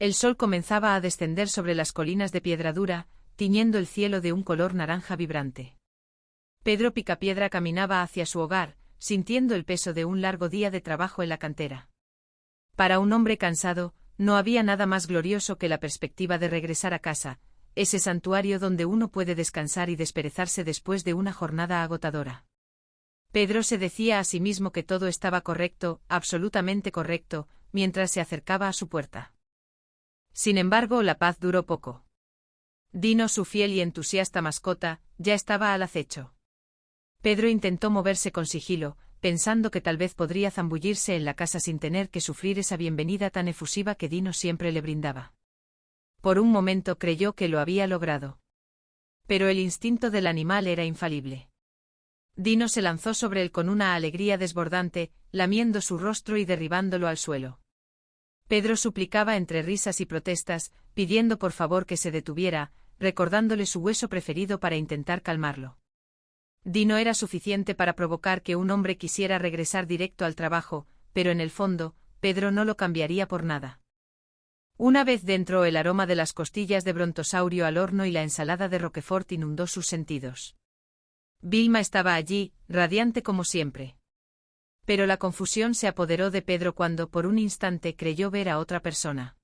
El sol comenzaba a descender sobre las colinas de Piedradura, tiñendo el cielo de un color naranja vibrante. Pedro Picapiedra caminaba hacia su hogar, sintiendo el peso de un largo día de trabajo en la cantera. Para un hombre cansado, no había nada más glorioso que la perspectiva de regresar a casa, ese santuario donde uno puede descansar y desperezarse después de una jornada agotadora. Pedro se decía a sí mismo que todo estaba correcto, absolutamente correcto, mientras se acercaba a su puerta. Sin embargo, la paz duró poco. Dino, su fiel y entusiasta mascota, ya estaba al acecho. Pedro intentó moverse con sigilo, pensando que tal vez podría zambullirse en la casa sin tener que sufrir esa bienvenida tan efusiva que Dino siempre le brindaba. Por un momento creyó que lo había logrado. Pero el instinto del animal era infalible. Dino se lanzó sobre él con una alegría desbordante, lamiendo su rostro y derribándolo al suelo. Pedro suplicaba entre risas y protestas, pidiendo por favor que se detuviera, recordándole su hueso preferido para intentar calmarlo. Dino era suficiente para provocar que un hombre quisiera regresar directo al trabajo, pero en el fondo, Pedro no lo cambiaría por nada. Una vez dentro, el aroma de las costillas de brontosaurio al horno y la ensalada de Roquefort inundó sus sentidos. Vilma estaba allí, radiante como siempre. Pero la confusión se apoderó de Pedro cuando por un instante creyó ver a otra persona.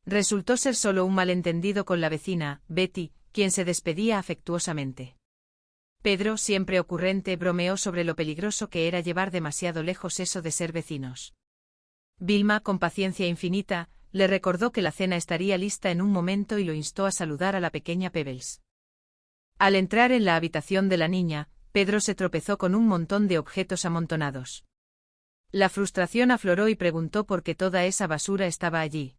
Resultó ser solo un malentendido con la vecina, Betty, quien se despedía afectuosamente. Pedro, siempre ocurrente, bromeó sobre lo peligroso que era llevar demasiado lejos eso de ser vecinos. Vilma, con paciencia infinita, le recordó que la cena estaría lista en un momento y lo instó a saludar a la pequeña Pebbles. Al entrar en la habitación de la niña, Pedro se tropezó con un montón de objetos amontonados. La frustración afloró y preguntó por qué toda esa basura estaba allí.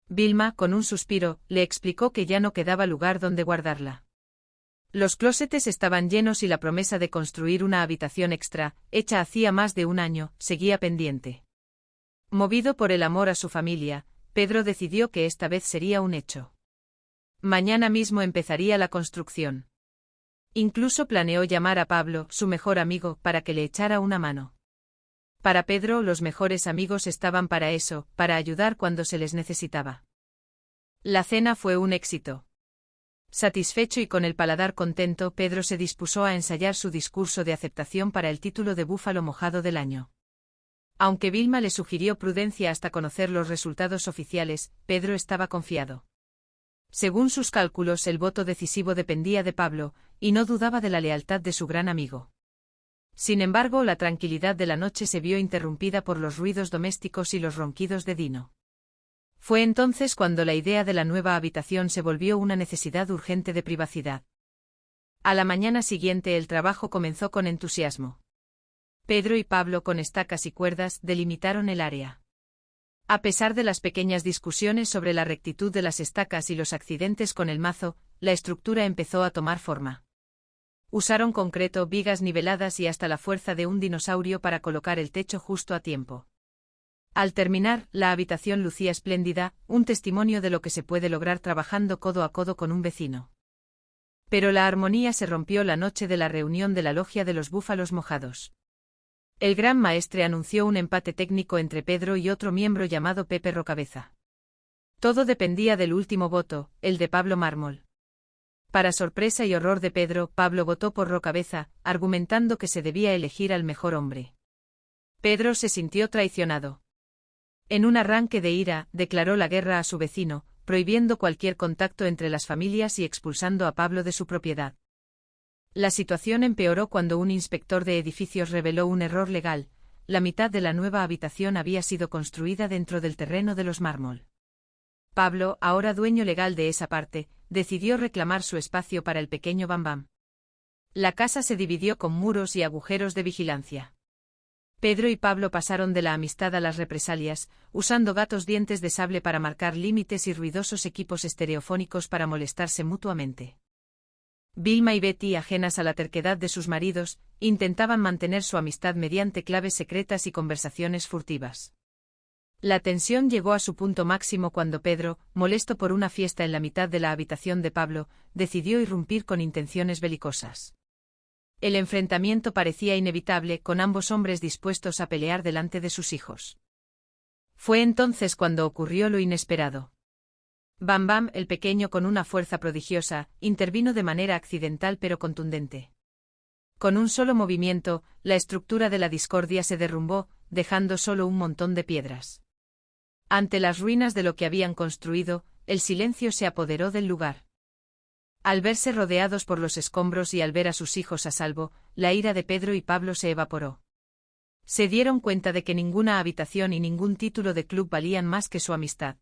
Vilma, con un suspiro, le explicó que ya no quedaba lugar donde guardarla. Los clósetes estaban llenos y la promesa de construir una habitación extra, hecha hacía más de un año, seguía pendiente. Movido por el amor a su familia, Pedro decidió que esta vez sería un hecho. Mañana mismo empezaría la construcción. Incluso planeó llamar a Pablo, su mejor amigo, para que le echara una mano. Para Pedro, los mejores amigos estaban para eso, para ayudar cuando se les necesitaba. La cena fue un éxito. Satisfecho y con el paladar contento, Pedro se dispuso a ensayar su discurso de aceptación para el título de búfalo mojado del año. Aunque Vilma le sugirió prudencia hasta conocer los resultados oficiales, Pedro estaba confiado. Según sus cálculos, el voto decisivo dependía de Pablo, y no dudaba de la lealtad de su gran amigo. Sin embargo, la tranquilidad de la noche se vio interrumpida por los ruidos domésticos y los ronquidos de Dino. Fue entonces cuando la idea de la nueva habitación se volvió una necesidad urgente de privacidad. A la mañana siguiente el trabajo comenzó con entusiasmo. Pedro y Pablo, con estacas y cuerdas, delimitaron el área. A pesar de las pequeñas discusiones sobre la rectitud de las estacas y los accidentes con el mazo, la estructura empezó a tomar forma. Usaron concreto, vigas niveladas y hasta la fuerza de un dinosaurio para colocar el techo justo a tiempo. Al terminar, la habitación lucía espléndida, un testimonio de lo que se puede lograr trabajando codo a codo con un vecino. Pero la armonía se rompió la noche de la reunión de la logia de los búfalos mojados. El gran maestre anunció un empate técnico entre Pedro y otro miembro llamado Pepe Rocabeza. Todo dependía del último voto, el de Pablo Mármol. Para sorpresa y horror de Pedro, Pablo votó por Rocabeza, argumentando que se debía elegir al mejor hombre. Pedro se sintió traicionado. En un arranque de ira, declaró la guerra a su vecino, prohibiendo cualquier contacto entre las familias y expulsando a Pablo de su propiedad. La situación empeoró cuando un inspector de edificios reveló un error legal: la mitad de la nueva habitación había sido construida dentro del terreno de los Mármol. Pablo, ahora dueño legal de esa parte, decidió reclamar su espacio para el pequeño Bambam. La casa se dividió con muros y agujeros de vigilancia. Pedro y Pablo pasaron de la amistad a las represalias, usando gatos dientes de sable para marcar límites y ruidosos equipos estereofónicos para molestarse mutuamente. Vilma y Betty, ajenas a la terquedad de sus maridos, intentaban mantener su amistad mediante claves secretas y conversaciones furtivas. La tensión llegó a su punto máximo cuando Pedro, molesto por una fiesta en la mitad de la habitación de Pablo, decidió irrumpir con intenciones belicosas. El enfrentamiento parecía inevitable, con ambos hombres dispuestos a pelear delante de sus hijos. Fue entonces cuando ocurrió lo inesperado. Bam Bam, el pequeño con una fuerza prodigiosa, intervino de manera accidental pero contundente. Con un solo movimiento, la estructura de la discordia se derrumbó, dejando solo un montón de piedras. Ante las ruinas de lo que habían construido, el silencio se apoderó del lugar. Al verse rodeados por los escombros y al ver a sus hijos a salvo, la ira de Pedro y Pablo se evaporó. Se dieron cuenta de que ninguna habitación y ningún título de club valían más que su amistad.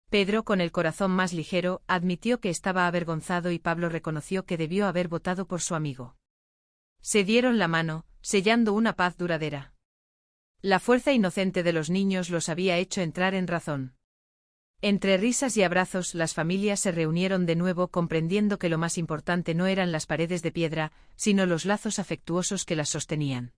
Pedro, con el corazón más ligero, admitió que estaba avergonzado y Pablo reconoció que debió haber votado por su amigo. Se dieron la mano, sellando una paz duradera. La fuerza inocente de los niños los había hecho entrar en razón. Entre risas y abrazos, las familias se reunieron de nuevo, comprendiendo que lo más importante no eran las paredes de piedra, sino los lazos afectuosos que las sostenían.